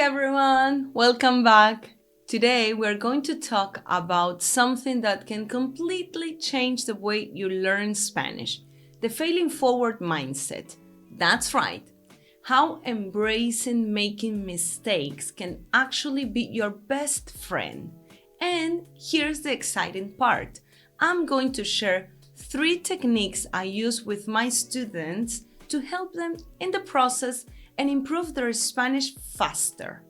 everyone, welcome back. Today we're going to talk about something that can completely change the way you learn Spanish, the failing forward mindset. That's right, how embracing making mistakes can actually be your best friend. And here's the exciting part. I'm going to share 3 techniques I use with my students to help them in the process and improve their Spanish faster.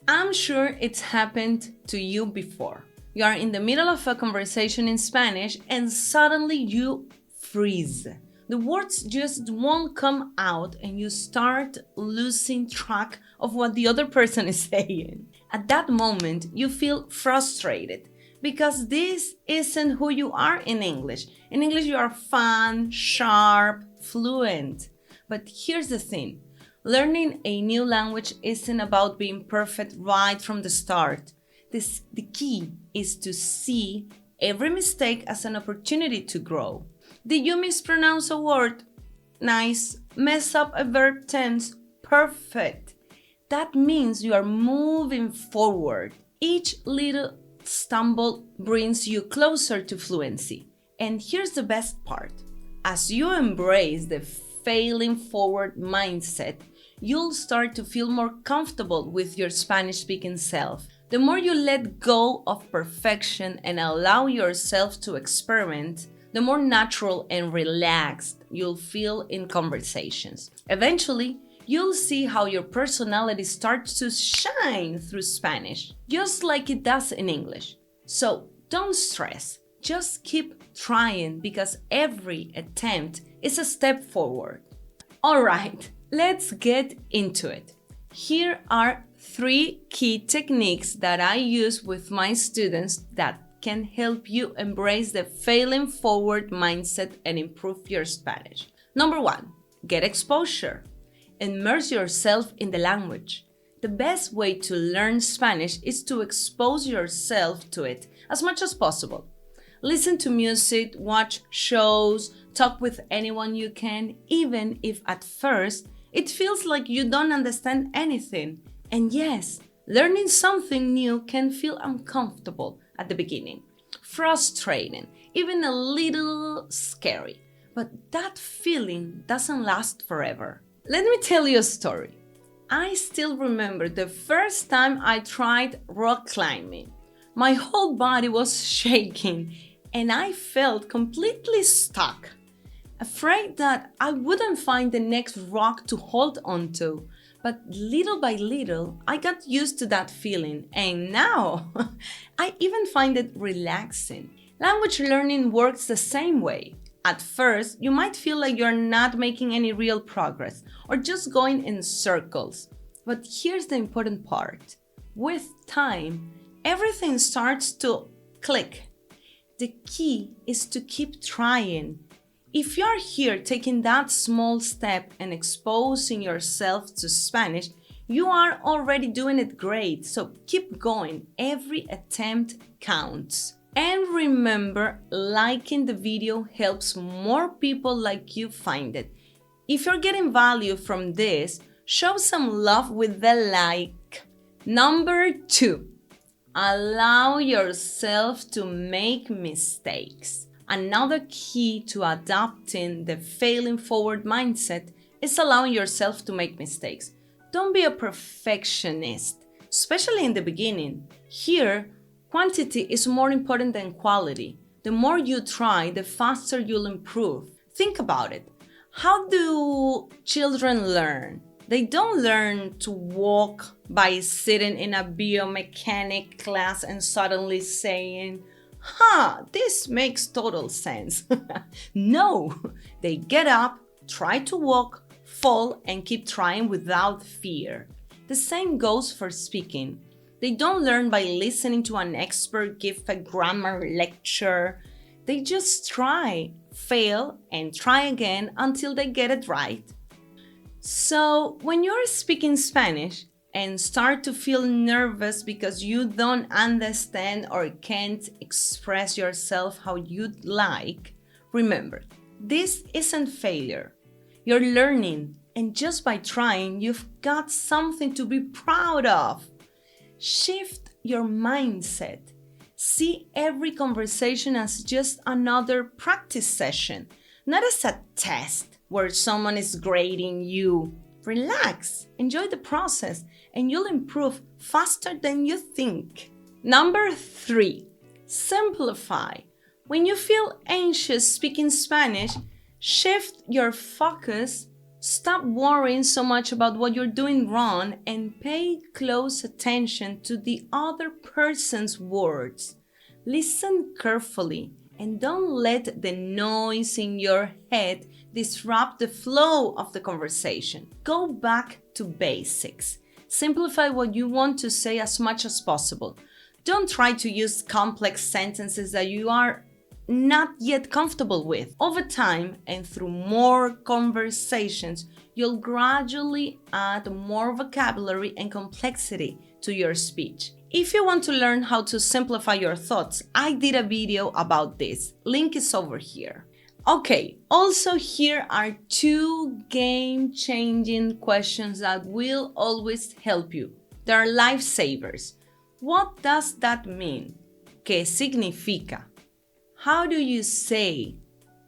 I'm sure it's happened to you before. You are in the middle of a conversation in Spanish and suddenly you freeze. The words just won't come out and you start losing track of what the other person is saying. At that moment, you feel frustrated because this isn't who you are in English. In English, you are fun, sharp, fluent. But here's the thing. Learning a new language isn't about being perfect right from the start. The key is to see every mistake as an opportunity to grow. Did you mispronounce a word? Nice. Mess up a verb tense? Perfect. That means you are moving forward. Each little stumble brings you closer to fluency. And here's the best part. As you embrace the failing forward mindset, you'll start to feel more comfortable with your Spanish-speaking self. The more you let go of perfection and allow yourself to experiment, the more natural and relaxed you'll feel in conversations. Eventually, you'll see how your personality starts to shine through Spanish, just like it does in English. So don't stress, just keep trying because every attempt is a step forward. Alright, let's get into it. Here are 3 key techniques that I use with my students that can help you embrace the failing forward mindset and improve your Spanish. Number 1, get exposure. Immerse yourself in the language. The best way to learn Spanish is to expose yourself to it as much as possible. Listen to music, watch shows, talk with anyone you can, even if at first it feels like you don't understand anything. And yes, learning something new can feel uncomfortable at the beginning, frustrating, even a little scary. But that feeling doesn't last forever. Let me tell you a story. I still remember the first time I tried rock climbing. My whole body was shaking and I felt completely stuck, afraid that I wouldn't find the next rock to hold onto. But little by little, I got used to that feeling, and now I even find it relaxing. Language learning works the same way. At first, you might feel like you're not making any real progress or just going in circles. But here's the important part. With time, everything starts to click. The key is to keep trying. If you're here taking that small step and exposing yourself to Spanish, you are already doing it great, so keep going. Every attempt counts. And remember, liking the video helps more people like you find it. If you're getting value from this, show some love with the like. Number 2. Allow yourself to make mistakes. Another key to adopting the failing forward mindset is allowing yourself to make mistakes. Don't be a perfectionist, especially in the beginning. Here, quantity is more important than quality. The more you try, the faster you'll improve. Think about it. How do children learn? They don't learn to walk by sitting in a biomechanic class and suddenly saying, this makes total sense. No, they get up, try to walk, fall, and keep trying without fear. The same goes for speaking. They don't learn by listening to an expert give a grammar lecture. They just try, fail, and try again until they get it right. So, when you're speaking Spanish and start to feel nervous because you don't understand or can't express yourself how you'd like, remember, this isn't failure. You're learning, And just by trying, you've got something to be proud of. Shift your mindset. See every conversation as just another practice session, not as a test where someone is grading you. Relax, enjoy the process, and you'll improve faster than you think. Number 3, simplify. When you feel anxious speaking Spanish, shift your focus. Stop worrying so much about what you're doing wrong and pay close attention to the other person's words. Listen carefully and don't let the noise in your head disrupt the flow of the conversation. Go back to basics. Simplify what you want to say as much as possible. Don't try to use complex sentences that you are not yet comfortable with. Over time and through more conversations, you'll gradually add more vocabulary and complexity to your speech. If you want to learn how to simplify your thoughts, I did a video about this. Link is over here. Okay, also here are 2 game-changing questions that will always help you. They are lifesavers. What does that mean? ¿Qué significa? How do you say?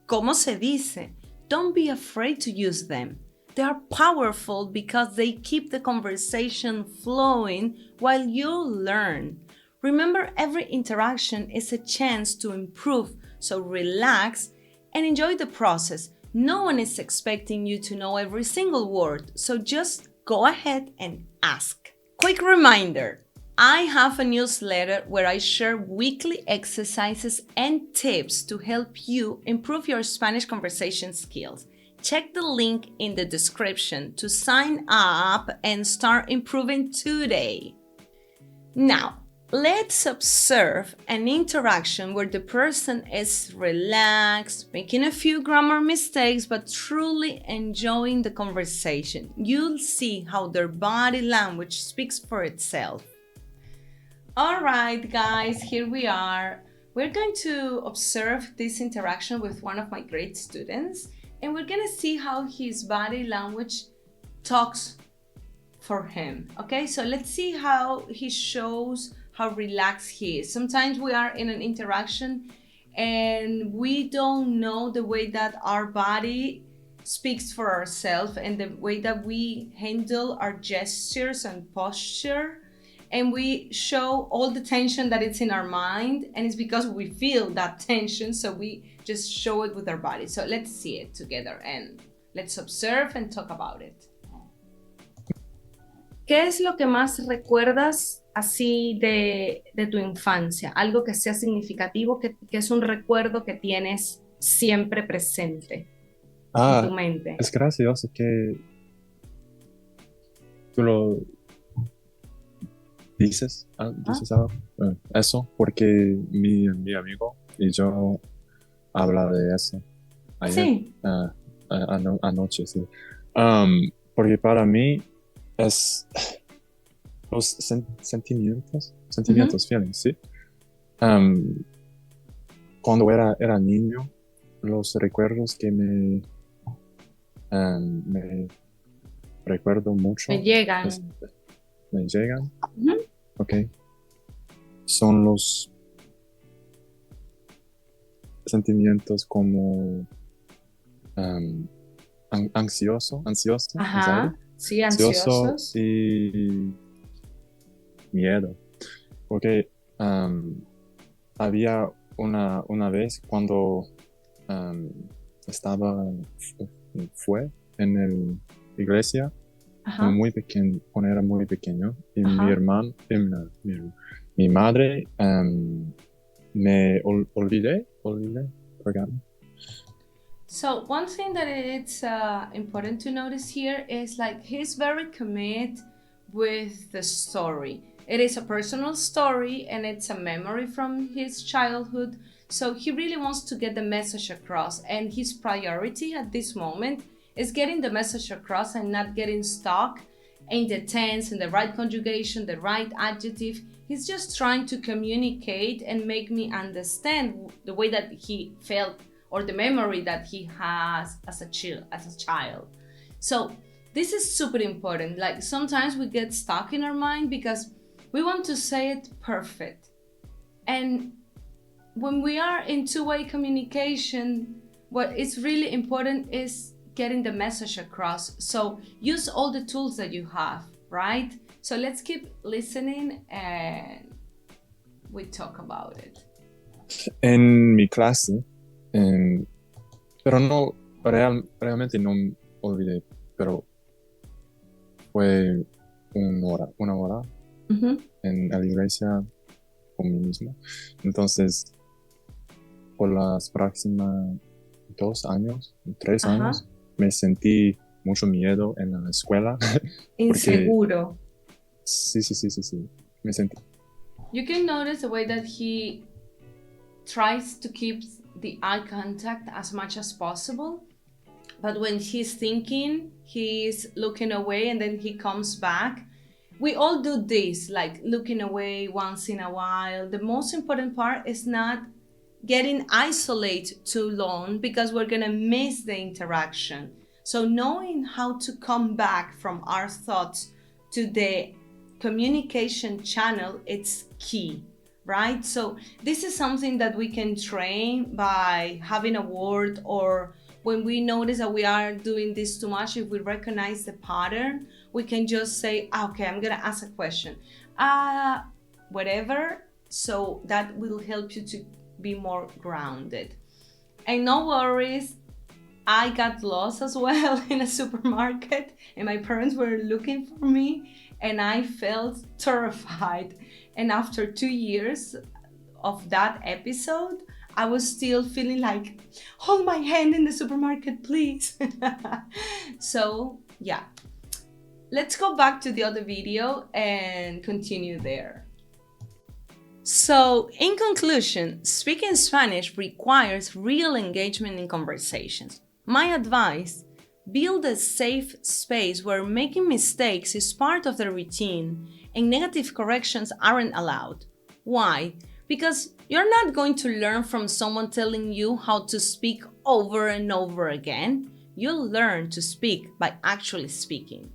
¿Cómo se dice? Don't be afraid to use them. They are powerful because they keep the conversation flowing while you learn. Remember, every interaction is a chance to improve, so relax and enjoy the process. No one is expecting you to know every single word, so just go ahead and ask. Quick reminder. I have a newsletter where I share weekly exercises and tips to help you improve your Spanish conversation skills. Check the link in the description to sign up and start improving today. Now, let's observe an interaction where the person is relaxed, making a few grammar mistakes, but truly enjoying the conversation. You'll see how their body language speaks for itself. All right, guys, here we are. We're going to observe this interaction with one of my great students, and we're going to see how his body language talks for him. Okay, so let's see how he shows how relaxed he is. Sometimes we are in an interaction and we don't know the way that our body speaks for ourselves and the way that we handle our gestures and posture. And we show all the tension that it's in our mind, and it's because we feel that tension, so we just show it with our body. So let's see it together and let's observe and talk about it. ¿Qué es lo que más recuerdas así de tu infancia? Algo que sea significativo, que es un recuerdo que tienes siempre presente en tu mente. Es gracioso que tú lo dices algo. Eso, porque mi amigo y yo habla de eso ayer, Sí. Anoche, sí. Porque para mí es los sentimientos, feelings, ¿sí? Cuando era niño, los recuerdos que me recuerdo mucho. Me llegan. Me llegan. Ok. Son los sentimientos como ansioso. Ajá. Sí, ansiosos. Y miedo. Porque había una vez cuando fue en la iglesia. Ajá. Cuando era muy pequeño, y Ajá. mi hermano, mi madre, me olvidé, forgotten. So one thing that it's important to notice here is like he's very committed with the story. It is a personal story and it's a memory from his childhood. So he really wants to get the message across, and his priority at this moment is getting the message across and not getting stuck in the tense, in the right conjugation, the right adjective. He's just trying to communicate and make me understand the way that he felt or the memory that he has as a child. So This is super important. Like sometimes we get stuck in our mind because we want to say it perfect. And when we are in two-way communication, what is really important is getting the message across. So use all the tools that you have, right? So let's keep listening and we talk about it. En mi clase, pero no, realmente no olvidé, pero fue una hora en la iglesia con mí mismo. Entonces, por las próximas 3 años, me sentí mucho miedo en la escuela. Inseguro. Sí, me sentí. You can notice the way that he tries to keep the eye contact as much as possible. But when he's thinking, he's looking away and then he comes back. We all do this, like looking away once in a while. The most important part is not getting isolated too long because we're gonna miss the interaction. So knowing how to come back from our thoughts to the communication channel, it's key, right? So this is something that we can train by having a word, or when we notice that we are doing this too much, if we recognize the pattern, we can just say, okay, I'm gonna ask a question, whatever. So that will help you to be more grounded. And no worries, I got lost as well in a supermarket and my parents were looking for me and I felt terrified. And after 2 years of that episode, I was still feeling like, hold my hand in the supermarket, please. So yeah, let's go back to the other video and continue there. So in conclusion, speaking Spanish requires real engagement in conversations. My advice, build a safe space where making mistakes is part of the routine and negative corrections aren't allowed. Why? Because you're not going to learn from someone telling you how to speak over and over again. You'll learn to speak by actually speaking.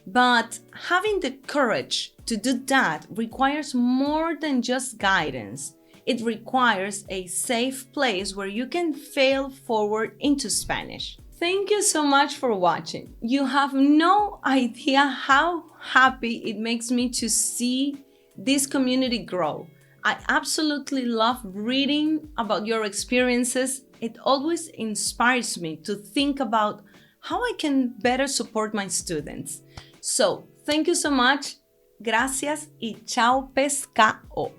But having the courage to do that requires more than just guidance. It requires a safe place where you can fail forward into Spanish. Thank you so much for watching. You have no idea how happy it makes me to see this community grow. I absolutely love reading about your experiences. It always inspires me to think about how I can better support my students. So, thank you so much. Gracias y chao pescado.